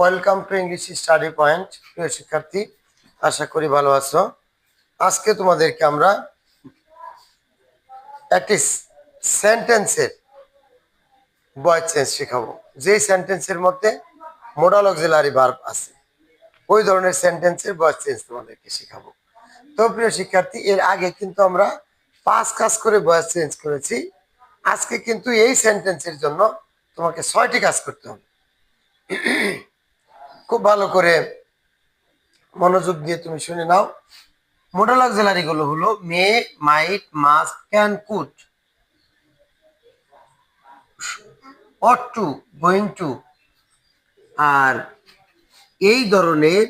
Welcome to English study point. প্রিয় শিক্ষার্থী, আশা করি ভালো আছো। আজকে তোমাদেরকে আমরা একটি সেন্টেন্সের ভয়েস চেঞ্জ শেখাবো। যে সেন্টেন্সের মধ্যে মোডাল অক্সিলারি ভার্ব আছে, ওই ধরনের সেন্টেন্সের ভয়েস চেঞ্জ তোমাদেরকে শেখাবো। তো প্রিয় শিক্ষার্থী, এর আগে কিন্তু আমরা 5 কাজ করে ভয়েস চেঞ্জ করেছি। আজকে কিন্তু এই সেন্টেন্সের জন্য তোমাকে 6টি কাজ করতে হবে। খুব ভালো করে মনোযোগ দিয়ে তুমি শুনে নাও। মোডাল অক্সিলারি গুলো হলো may, might, must, can, could, ought to, going to. আর এই ধরনের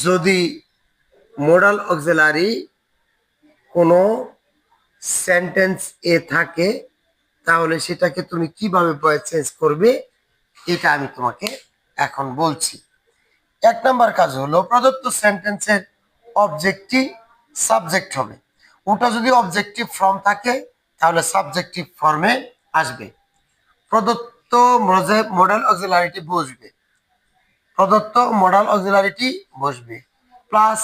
যদি মোডাল অক্সিলারি কোনো সেন্টেন্স এ থাকে, তাহলে সেটাকে তুমি কিভাবে ভয়েস চেঞ্জ করবে এটা আমি তোমাকে এখন বলছি। 1 নাম্বার কাজ হলো প্রদত্ত সেন্টেন্সের অবজেক্টিভ সাবজেক্ট হবে। ওটা যদি অবজেক্টিভ ফর্ম থাকে তাহলে সাবজেক্টিভ ফর্মে আসবে। প্রদত্ত মডাল অক্সিলারিটি বসবে, প্রদত্ত মডাল অক্সিলারিটি বসবে, প্লাস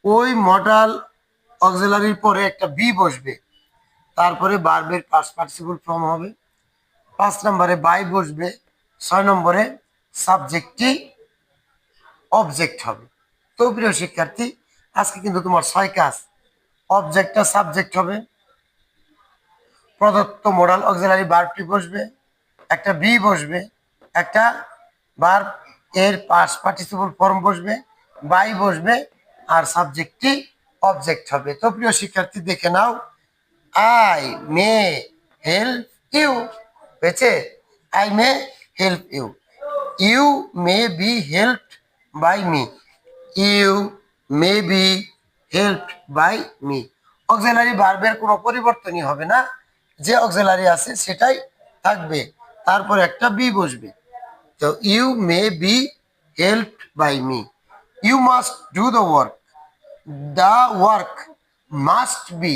ওই মডাল অক্সিলারির পরে একটা বি বসবে, তারপরে ভার্বের পাস্ট পার্টিসিপল ফর্ম হবে। 5 নম্বরে বাই বসবে, 6 নম্বরে সাবজেক্টটি অবজেক্ট হবে। তো প্রিয় শিক্ষার্থী, আজকে কিন্তু তোমার 6 কাজ। অবজেক্টটা সাবজেক্ট হবে, প্রদত্ত মোডাল অক্সিলারি ভার্বটি বসবে, একটা বি বসবে, একটা ভার্ব এর পাস্ট পার্টিসিপল ফর্ম বসবে, বাই বসবে, আর সাবজেক্টটি অবজেক্ট হবে। তো প্রিয় শিক্ষার্থী, দেখে নাও। আই মে হেল্প ইউ হয়েছে, I may help you. You may be helped by me, you may be helped by me. Auxiliary ভার্বের কোনো পরিবর্তনই হবে না, যে অক্সিলারি আছে সেটাই থাকবে, তারপর একটা বি বসবে। তো you may be helped by me, you must do the work, the work must be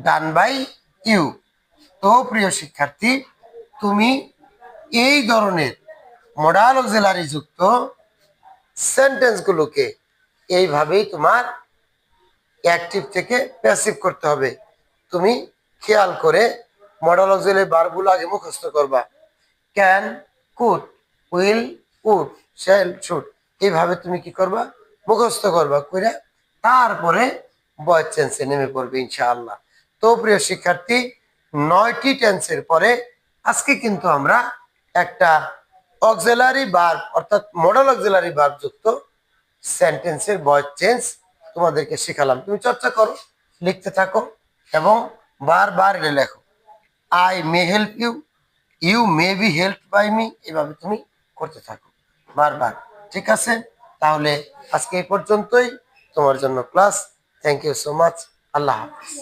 done by you. তো প্রিয় শিক্ষার্থী, তুমি এই ধরনের মডাল অক্সিলারি যুক্ত সেন্টেন্সগুলোকে এইভাবেই তোমার অ্যাক্টিভ থেকে প্যাসিভ করতে হবে। তুমি খেয়াল করে মডাল অক্সিলারি ভার্বগুলো আগে মুখস্থ করবা। Can, could, will, would, shall, should, এইভাবে তুমি কি করবা, মুখস্থ করবা কইরা তারপরে ভয়েস চেঞ্জে নেমে পড়বে ইনশাআল্লাহ। তো প্রিয় শিক্ষার্থী, 9টি টেন্সের পরে আজকে কিন্তু আমরা একটা অক্সিলারি ভার্ব অর্থাৎ মডাল অক্সিলারি ভার্ব যুক্ত সেন্টেন্সের ভয়েস চেঞ্জ তোমাদেরকে শেখালাম। তুমি চর্চা করো, লিখতে থাকো এবং বারবার এটা লেখো। I may help you, you may be help by me, এভাবে তুমি করতে থাকো বারবার। ঠিক আছে, তাহলে আজকে এই পর্যন্তই তোমার জন্য class. Thank you so much. আল্লাহ হাফিজ।